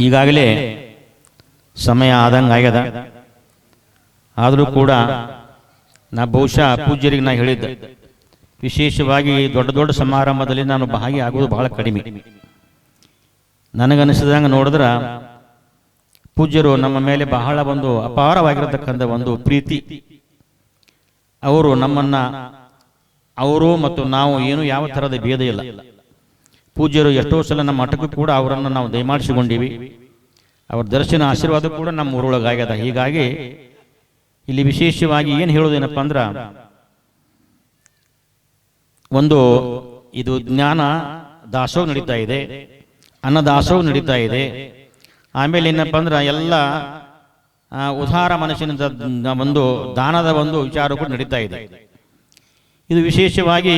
ಈಗಾಗಲೇ ಸಮಯ ಆದಂಗೆ ಆಗ್ಯದ. ಆದರೂ ಕೂಡ ನಾ ಬಹುಶಃ ಪೂಜ್ಯರಿಗೆ ನಾ ಹೇಳಿದ್ದೆ, ವಿಶೇಷವಾಗಿ ದೊಡ್ಡ ದೊಡ್ಡ ಸಮಾರಂಭದಲ್ಲಿ ನಾನು ಭಾಗಿಯಾಗೋದು ಬಹಳ ಕಡಿಮೆ. ನನಗನ್ನಿಸಿದಂಗೆ ನೋಡಿದ್ರೆ ಪೂಜ್ಯರು ನಮ್ಮ ಮೇಲೆ ಬಹಳ ಒಂದು ಅಪಾರವಾಗಿರತಕ್ಕಂಥ ಒಂದು ಪ್ರೀತಿ. ಅವರು ನಮ್ಮನ್ನು, ಅವರು ಮತ್ತು ನಾವು ಏನು ಯಾವ ಥರದ ಭೇದ ಇಲ್ಲ. ಪೂಜ್ಯರು ಎಷ್ಟೋ ಸಲ ನಮ್ಮ ಮಠಕ್ಕೂ ಕೂಡ ಅವರನ್ನು ನಾವು ದಯಮಾಡಿಸಿಕೊಂಡಿವಿ. ಅವರ ದರ್ಶನ ಆಶೀರ್ವಾದ ಕೂಡ ನಮ್ಮ ಊರೊಳಗಾಗ್ಯದ. ಹೀಗಾಗಿ ಇಲ್ಲಿ ವಿಶೇಷವಾಗಿ ಏನು ಹೇಳೋದೇನಪ್ಪ ಅಂದ್ರೆ, ಒಂದು ಇದು ಜ್ಞಾನ ದಾಸೋಹ ನಡೀತಾ ಇದೆ, ಅನ್ನ ದಾಸೋಹ ನಡೀತಾ ಇದೆ. ಆಮೇಲೆ ಏನಪ್ಪ ಅಂದ್ರೆ ಎಲ್ಲ ಉದಾರ ಮನಸ್ಸಿನಿಂದ ಒಂದು ದಾನದ ಒಂದು ವಿಚಾರ ಕೂಡ ನಡೀತಾ ಇದೆ. ಇದು ವಿಶೇಷವಾಗಿ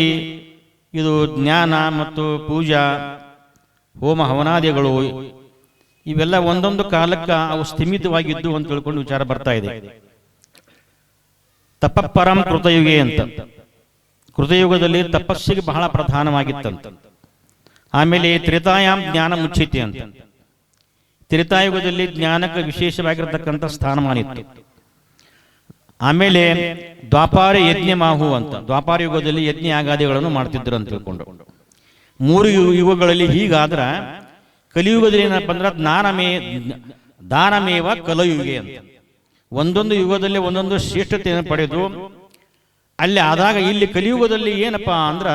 ಇದು ಜ್ಞಾನ ಮತ್ತು ಪೂಜಾ ಹೋಮ ಹವನಾದಿಗಳು ಇವೆಲ್ಲ ಒಂದೊಂದು ಕಾಲಕ್ಕೆ ಅವು ಸ್ಥಿಮಿತವಾಗಿದ್ದು ಅಂತ ತಿಳ್ಕೊಂಡು ವಿಚಾರ ಬರ್ತಾ ಇದೆ. ತಪಪರಂ ಕೃತಯುಗೆ ಅಂತ, ಕೃತಯುಗದಲ್ಲಿ ತಪಸ್ಸಿಗೆ ಬಹಳ ಪ್ರಧಾನವಾಗಿತ್ತಂತ. ಆಮೇಲೆ ತ್ರೇತಾಯಾಮ್ ಜ್ಞಾನ ಮುಚ್ಚಿತಿ ಅಂತ, ತ್ರೇತಾಯುಗದಲ್ಲಿ ಜ್ಞಾನಕ್ಕೆ ವಿಶೇಷವಾಗಿರತಕ್ಕಂಥ ಸ್ಥಾನಮಾನ ಇತ್ತು. ಆಮೇಲೆ ದ್ವಾಪಾರ ಯಜ್ಞ ಮಾಹು ಅಂತ, ದ್ವಾಪಾರ ಯುಗದಲ್ಲಿ ಯಜ್ಞ ಯಾಗಾದಿಗಳನ್ನು ಮಾಡ್ತಿದ್ರು ಅಂತ ತಿಳ್ಕೊಂಡು. ಮೂರು ಯುಗಗಳಲ್ಲಿ ಹೀಗಾದ್ರ ಕಲಿಯುಗದಲ್ಲಿ ಏನಪ್ಪ ಅಂದ್ರೆ ದಾನಮೇವ ಕಲಯುಗೆ ಅಂತ, ಒಂದೊಂದು ಯುಗದಲ್ಲಿ ಒಂದೊಂದು ಶ್ರೇಷ್ಠತೆಯನ್ನು ಪಡೆದು ಅಲ್ಲಿ ಆದಾಗ ಇಲ್ಲಿ ಕಲಿಯುಗದಲ್ಲಿ ಏನಪ್ಪ ಅಂದ್ರ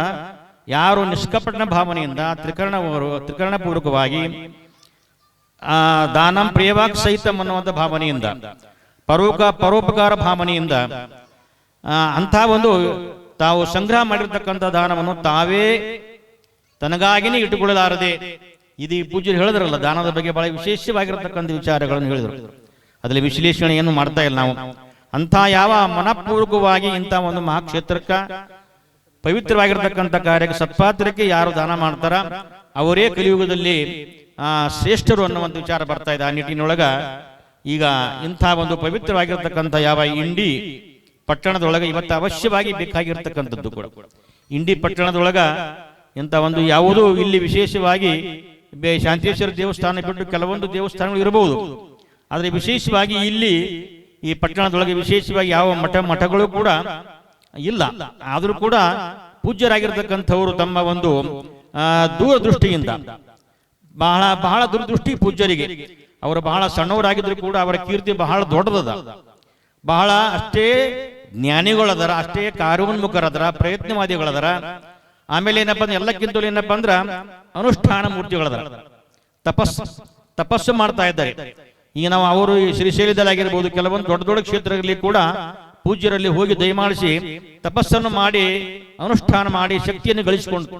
ಯಾರು ನಿಷ್ಕಪಟ ಭಾವನೆಯಿಂದ ತ್ರಿಕರಣಪೂರ್ವಕವಾಗಿ ದಾನಂ ಪ್ರಿಯವಾಕ್ ಸಹಿತಂ ಅನ್ನುವಂಥ ಭಾವನೆಯಿಂದ ಪರೋಪಕಾರ ಭಾವನೆಯಿಂದ ಅಂಥ ಒಂದು ತಾವು ಸಂಗ್ರಹ ಮಾಡಿರ್ತಕ್ಕಂಥ ದಾನವನ್ನು ತಾವೇ ತನಗಾಗಿನೇ ಇಟ್ಟುಕೊಳ್ಳಲಾರದೆ, ಇದು ಈ ಪೂಜ್ಯರು ಹೇಳಿದ್ರಲ್ಲ, ದಾನದ ಬಗ್ಗೆ ಬಹಳ ವಿಶೇಷವಾಗಿರತಕ್ಕಂಥ ವಿಚಾರಗಳನ್ನು ಹೇಳಿದರು. ಅದರಲ್ಲಿ ವಿಶ್ಲೇಷಣೆಯನ್ನು ಮಾಡ್ತಾ ಇಲ್ಲ ನಾವು. ಅಂಥ ಯಾವ ಮನಪೂರ್ವಕವಾಗಿ ಇಂಥ ಒಂದು ಮಹಾಕ್ಷೇತ್ರಕ್ಕೆ ಪವಿತ್ರವಾಗಿರ್ತಕ್ಕಂಥ ಕಾರ್ಯಕ್ಕೆ ಸತ್ಪಾತ್ರಕ್ಕೆ ಯಾರು ದಾನ ಮಾಡ್ತಾರ ಅವರೇ ಕಲಿಯುಗದಲ್ಲಿ ಶ್ರೇಷ್ಠರು ಅನ್ನುವಂಥ ವಿಚಾರ ಬರ್ತಾ ಇದೆ. ಆ ನಿಟ್ಟಿನೊಳಗ ಈಗ ಇಂಥ ಒಂದು ಪವಿತ್ರವಾಗಿರ್ತಕ್ಕಂಥ ಯಾವ ಇಂಡಿ ಪಟ್ಟಣದೊಳಗೆ ಇವತ್ತು ಅವಶ್ಯವಾಗಿ ಬೇಕಾಗಿರ್ತಕ್ಕಂಥದ್ದು ಕೂಡ, ಇಂಡಿ ಪಟ್ಟಣದೊಳಗ ಇಂಥ ಒಂದು ಯಾವುದೂ ಇಲ್ಲಿ ವಿಶೇಷವಾಗಿ ಶಾಂತೇಶ್ವರ ದೇವಸ್ಥಾನ ಬಿಟ್ಟು ಕೆಲವೊಂದು ದೇವಸ್ಥಾನಗಳು ಇರಬಹುದು, ಆದರೆ ವಿಶೇಷವಾಗಿ ಇಲ್ಲಿ ಈ ಪಟ್ಟಣದೊಳಗೆ ವಿಶೇಷವಾಗಿ ಯಾವ ಮಠಗಳು ಕೂಡ ಇಲ್ಲ. ಆದರೂ ಕೂಡ ಪೂಜ್ಯರಾಗಿರ್ತಕ್ಕಂಥವರು ತಮ್ಮ ಒಂದು ದೂರದೃಷ್ಟಿಯಿಂದ ಬಹಳ ಬಹಳ ದುರದೃಷ್ಟಿ ಪೂಜ್ಯರಿಗೆ, ಅವರು ಬಹಳ ಸಣ್ಣವರಾಗಿದ್ರು ಕೂಡ ಅವರ ಕೀರ್ತಿ ಬಹಳ ದೊಡ್ಡದದ. ಬಹಳ ಅಷ್ಟೇ ಜ್ಞಾನಿಗಳದರ, ಅಷ್ಟೇ ಕಾರ್ಯೋನ್ಮುಖರದರ, ಪ್ರಯತ್ನವಾದಿಗಳದರ. ಆಮೇಲೆ ಏನಪ್ಪ ಅಂದ್ರೆ ಎಲ್ಲಕ್ಕಿಂತಲೂ ಏನಪ್ಪ ಅಂದ್ರ ಅನುಷ್ಠಾನ ಮೂರ್ತಿಗಳದರ, ತಪಸ್ಸು ಮಾಡ್ತಾ ಇದ್ದಾರೆ. ಈಗ ನಾವು ಅವರು ಶ್ರೀಶೈಲದಲ್ಲಾಗಿರ್ಬೋದು, ಕೆಲವೊಂದು ದೊಡ್ಡ ದೊಡ್ಡ ಕ್ಷೇತ್ರಗಳಲ್ಲಿ ಕೂಡ ಪೂಜ್ಯರಲ್ಲಿ ಹೋಗಿ ದಯಮಾಡಿಸಿ ತಪಸ್ಸನ್ನು ಮಾಡಿ ಅನುಷ್ಠಾನ ಮಾಡಿ ಶಕ್ತಿಯನ್ನು ಗಳಿಸಿಕೊಂಡು,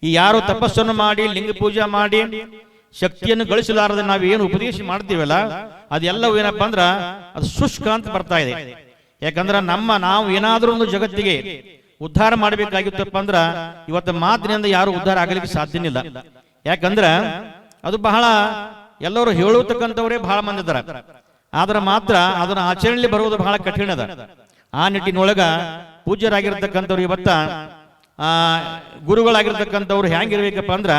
ಈ ಯಾರು ತಪಸ್ಸನ್ನು ಮಾಡಿ ಲಿಂಗ ಪೂಜೆ ಮಾಡಿ ಶಕ್ತಿಯನ್ನು ಗಳಿಸಲಾರದೆ ನಾವು ಏನು ಉಪದೇಶ ಮಾಡ್ತೀವಲ್ಲ ಅದೆಲ್ಲವೂ ಏನಪ್ಪ ಅಂದ್ರ ಅದು ಶುಷ್ಕ ಅಂತ ಬರ್ತಾ ಇದೆ. ಯಾಕಂದ್ರ ನಾವು ಏನಾದ್ರೂ ಒಂದು ಜಗತ್ತಿಗೆ ಉದ್ಧಾರ ಮಾಡಬೇಕಾಗಿತ್ತಪ್ಪ ಅಂದ್ರ ಇವತ್ತು ಮಾತಿನಿಂದ ಯಾರು ಉದ್ಧಾರ ಆಗಲಿಕ್ಕೆ ಸಾಧ್ಯನಿಲ್ಲ. ಯಾಕಂದ್ರ ಅದು ಬಹಳ ಎಲ್ಲರೂ ಹೇಳತಕ್ಕಂಥವರೇ ಬಹಳ ಮಂದಿ ಇದಾರ, ಆದ್ರೆ ಮಾತ್ರ ಅದನ್ನ ಆಚರಣೆಯಲ್ಲಿ ಬರುವುದು ಬಹಳ ಕಠಿಣ ಅದ. ಆ ನಿಟ್ಟಿನೊಳಗ ಪೂಜ್ಯರಾಗಿರ್ತಕ್ಕಂಥವ್ರು ಇವತ್ತ ಗುರುಗಳಾಗಿರ್ತಕ್ಕಂಥವ್ರು ಹೆಂಗಿರ್ಬೇಕಪ್ಪ ಅಂದ್ರ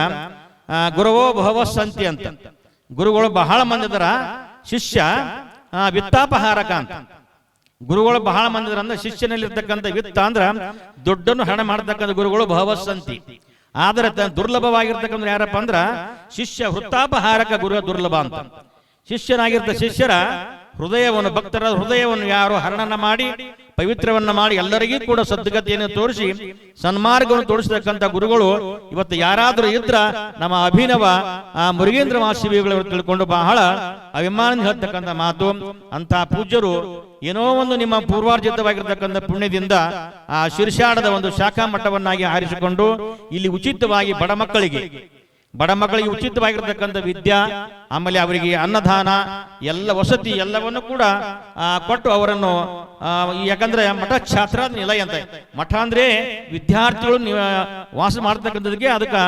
ಗುರುವೋ ಭವಸಂತಿ ಅಂತ, ಗುರುಗಳು ಬಹಳ ಮಂದಿ ಇದಾರ, ಶಿಷ್ಯ ವಿತ್ತಾಪಹಾರಕ ಅಂತ. ಗುರುಗಳು ಬಹಳ ಮಂದಿ ಇದಾರ ಅಂದ್ರೆ ಶಿಷ್ಯನಲ್ಲಿರ್ತಕ್ಕಂಥ ವಿತ್ತ ಅಂದ್ರ ದುಡ್ಡನ್ನು ಹಣ ಮಾಡತಕ್ಕಂಥ ಗುರುಗಳು ಭವಸಂತಿ. ಆದ್ರೆ ದುರ್ಲಭವಾಗಿರ್ತಕ್ಕಂಥ ಯಾರಪ್ಪ ಅಂದ್ರ ಶಿಷ್ಯ ವೃತ್ತಾಪಹಾರಕ ಗುರು ದುರ್ಲಭ ಅಂತ. ಶಿಷ್ಯರ ಹೃದಯವನ್ನು, ಭಕ್ತರ ಹೃದಯವನ್ನು ಯಾರು ಹರಣನ ಮಾಡಿ ಪವಿತ್ರವನ್ನ ಮಾಡಿ ಎಲ್ಲರಿಗೂ ಕೂಡ ಸದ್ಗತಿಯನ್ನು ತೋರಿಸಿ ಸನ್ಮಾರ್ಗವನ್ನು ತೋರಿಸತಕ್ಕಂಥ ಗುರುಗಳು ಇವತ್ತು ಯಾರಾದ್ರೂ ಇದ್ರ ನಮ್ಮ ಅಭಿನವ ಮುರುಗೇಂದ್ರ ಮಹಾಶಿವಿಗಳು ತಿಳ್ಕೊಂಡು ಬಹಳ ಅಭಿಮಾನ ಹೇಳ್ತಕ್ಕಂಥ ಮಾತು. ಅಂತ ಪೂಜ್ಯರು ಏನೋ ಒಂದು ನಿಮ್ಮ ಪೂರ್ವಾರ್ಜಿತವಾಗಿರ್ತಕ್ಕಂಥ ಪುಣ್ಯದಿಂದ ಆ ಶಿರ್ಷಾಡದ ಒಂದು ಶಾಖಾ ಮಠವನ್ನಾಗಿ ಆರಿಸಿಕೊಂಡು ಇಲ್ಲಿ ಉಚಿತವಾಗಿ ಬಡ ಮಕ್ಕಳಿಗೆ ಉಚಿತವಾಗಿರ್ತಕ್ಕಂಥ ವಿದ್ಯಾ, ಆಮೇಲೆ ಅವರಿಗೆ ಅನ್ನದಾನ, ಎಲ್ಲ ವಸತಿ ಎಲ್ಲವನ್ನು ಕೂಡ ಕೊಟ್ಟು ಅವರನ್ನು ಯಾಕಂದ್ರೆ ಮಠ ಛಾತ್ರ ನಿಲಯ ಅಂತ. ಮಠ ಅಂದ್ರೆ ವಿದ್ಯಾರ್ಥಿಗಳು ವಾಸ ಮಾಡ್ತಕ್ಕಂಥದಕ್ಕೆ ಅದಕ್ಕೆ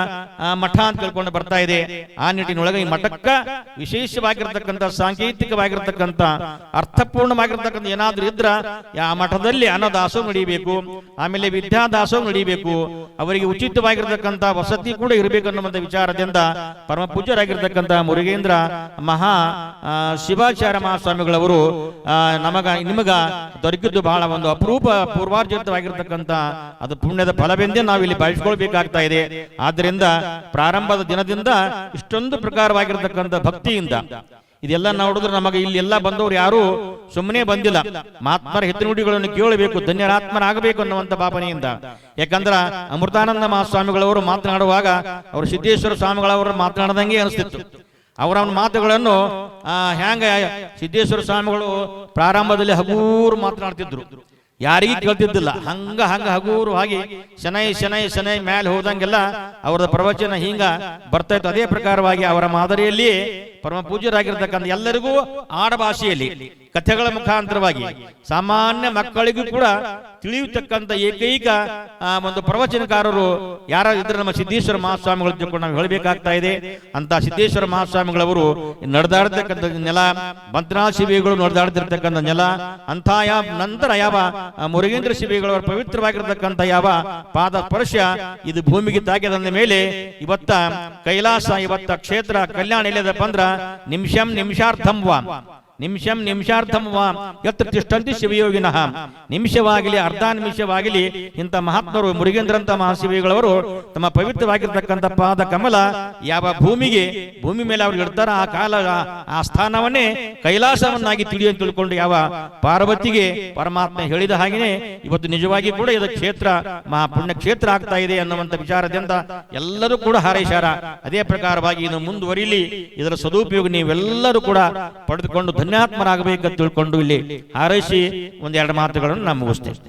ಮಠ ಅಂತ ತಿಳ್ಕೊಂಡು ಬರ್ತಾ ಇದೆ. ಆ ನಿಟ್ಟಿನೊಳಗೆ ಈ ಮಠಕ್ಕ ವಿಶೇಷವಾಗಿರ್ತಕ್ಕಂಥ ಸಾಂಕೇತಿಕವಾಗಿರ್ತಕ್ಕಂಥ ಅರ್ಥಪೂರ್ಣವಾಗಿರ್ತಕ್ಕಂಥ ಏನಾದ್ರೂ ಇದ್ರ ಆ ಮಠದಲ್ಲಿ ಅನ್ನದಾಸೋಹ ನಡೀಬೇಕು, ಆಮೇಲೆ ವಿದ್ಯಾದಾಸೋಹ ನಡೀಬೇಕು, ಅವರಿಗೆ ಉಚಿತವಾಗಿರ್ತಕ್ಕಂಥ ವಸತಿ ಕೂಡ ಇರಬೇಕು ಅನ್ನುವಂಥ ವಿಚಾರದಿಂದ ಪರಮ ಪೂಜ್ಯರಾಗಿರ್ತಕ್ಕಂಥ ಮುರುಗೇಂದ್ರ ಮಹಾ ಶಿವಾಚಾರ್ಯ ಮಹಾಸ್ವಾಮಿಗಳವರು ನಿಮಗ ದೊರಕಿದ್ದು ಬಹಳ ಒಂದು ಅಪರೂಪ ಪೂರ್ವಾರ್ಜಿತವಾಗಿರ್ತಕ್ಕಂಥ ಅದು ಪುಣ್ಯದ ಫಲವೆಂದೇ ನಾವು ಇಲ್ಲಿ ಬಳಸ್ಕೊಳ್ಬೇಕಾಗ್ತಾ ಇದೆ. ಆದ್ದರಿಂದ ಪ್ರಾರಂಭದ ದಿನದಿಂದ ಇಷ್ಟೊಂದು ಪ್ರಕಾರವಾಗಿರ್ತಕ್ಕಂಥ ಭಕ್ತಿಯಿಂದ ಇದೆಲ್ಲ ನೋಡಿದ್ರೆ ನಮಗೆ ಇಲ್ಲಿ ಎಲ್ಲ ಬಂದವರು ಯಾರು ಸುಮ್ಮನೆ ಬಂದಿಲ್ಲ, ಮಹಾತ್ಮರ ಹಿತನುಡಿಗಳನ್ನು ಕೇಳಬೇಕು, ಧನ್ಯರಾತ್ಮರಾಗಬೇಕು ಅನ್ನುವಂಥ ಭಾವನೆಯಿಂದ. ಯಾಕಂದ್ರ ಅಮೃತಾನಂದ ಮಹಾಸ್ವಾಮಿಗಳವರು ಮಾತನಾಡುವಾಗ ಅವರು ಸಿದ್ದೇಶ್ವರ ಸ್ವಾಮಿಗಳವರು ಮಾತನಾಡದಂಗೆ ಅನಿಸ್ತಿತ್ತು. ಅವರ ಮಾತುಗಳನ್ನು ಹ್ಯಾಂಗ ಸಿದ್ದೇಶ್ವರ ಸ್ವಾಮಿಗಳು ಪ್ರಾರಂಭದಲ್ಲಿ ಹಗೂರು ಮಾತನಾಡ್ತಿದ್ರು, ಯಾರಿಗೂ ಕೇಳ್ತಿದ್ದಿಲ್ಲ. ಹಂಗ ಹಗೂರು ಹಾಗೆ ಶನೈ ಮೇಲೆ ಹೋದಂಗೆಲ್ಲ ಅವರ ಪ್ರವಚನ ಹಿಂಗ ಬರ್ತಾ ಇತ್ತು. ಅದೇ ಪ್ರಕಾರವಾಗಿ ಅವರ ಮಾದರಿಯಲ್ಲಿ ಪರಮ ಪೂಜ್ಯರಾಗಿರ್ತಕ್ಕಂಥ ಎಲ್ಲರಿಗೂ ಆಡಭಾಷೆಯಲ್ಲಿ ಕಥೆಗಳ ಮುಖಾಂತರವಾಗಿ ಸಾಮಾನ್ಯ ಮಕ್ಕಳಿಗೂ ಕೂಡ ತಿಳಿಯತಕ್ಕಂಥ ಏಕೈಕ ಒಂದು ಪ್ರವಚನಕಾರರು ಯಾರು ಇದ್ರೆ ನಮ್ಮ ಸಿದ್ದೇಶ್ವರ ಮಹಾಸ್ವಾಮಿಗಳು ತಿಳ್ಕೊಂಡು ನಾವು ಹೇಳಬೇಕಾಗ್ತಾ ಇದೆ. ಅಂತ ಸಿದ್ದೇಶ್ವರ ಮಹಾಸ್ವಾಮಿಗಳವರು ನಡೆದಾಡ್ತಕ್ಕಂಥ ನೆಲ, ಮಂತ್ರಾಲ ಶಿಬಿಗಳು ನಡೆದಾಡ್ತಿರ್ತಕ್ಕಂಥ ನೆಲ, ಅಂತ ನಂತರ ಯಾವ ಮುರುಗೇಂದ್ರ ಶಿಬಿಗಳವರ ಪವಿತ್ರವಾಗಿರ್ತಕ್ಕಂಥ ಯಾವ ಪಾದ ಸ್ಪರ್ಶ ಇದು ಭೂಮಿಗೆ ತಾಕಿದಂದ ಮೇಲೆ ಇವತ್ತ ಕೈಲಾಸ, ಇವತ್ತ ಕ್ಷೇತ್ರ ಕಲ್ಯಾಣ ಎಲ್ಲಿದಪ್ಪ ಅಂದ್ರ ನಿಮಿಷಾರ್ಥಂ ವಾ ಯತ್ರ ತಿಷ್ಠಂತಿ ಶಿವಯೋಗಿನಃ. ನಿಮಿಷವಾಗಲಿ ಅರ್ಧ ನಿಮಿಷವಾಗಲಿ ಇಂಥ ಮಹಾತ್ಮರು ಮುರುಗೇಂದ್ರಂತ ಮಹಾಶಿವಿಗಳವರು ತಮ್ಮ ಪವಿತ್ರವಾಗಿರ್ತಕ್ಕಂಥ ಪಾದ ಕಮಲ ಯಾವ ಭೂಮಿ ಮೇಲೆ ಅವ್ರು ಇಡ್ತಾರ ಆ ಕಾಲ ಆ ಸ್ಥಾನವನ್ನೇ ಕೈಲಾಸವನ್ನಾಗಿ ತಿಳಿಯಂತ ತಿಳ್ಕೊಂಡು ಯಾವ ಪಾರ್ವತಿಗೆ ಪರಮಾತ್ಮ ಹೇಳಿದ ಹಾಗೆಯೇ ಇವತ್ತು ನಿಜವಾಗಿ ಕೂಡ ಇದು ಕ್ಷೇತ್ರ ಮಹಾಪುಣ್ಯ ಕ್ಷೇತ್ರ ಆಗ್ತಾ ಇದೆ ಅನ್ನುವಂಥ ವಿಚಾರದಿಂದ ಎಲ್ಲರೂ ಕೂಡ ಹಾರೈಸಾರ. ಅದೇ ಪ್ರಕಾರವಾಗಿ ಇದು ಮುಂದುವರಿಲಿ, ಇದರ ಸದುಪಯೋಗ ನೀವೆಲ್ಲರೂ ಕೂಡ ಪಡೆದುಕೊಂಡು ಧನ್ಯಾತ್ಮರಾಗಬೇಕಂತ ತಿಳ್ಕೊಂಡು ಇಲ್ಲಿ ಹಾರೈಸಿ ಒಂದೆರಡು ಮಾತುಗಳನ್ನು ನಾನು ಮುಗಿಸ್ತೇನೆ.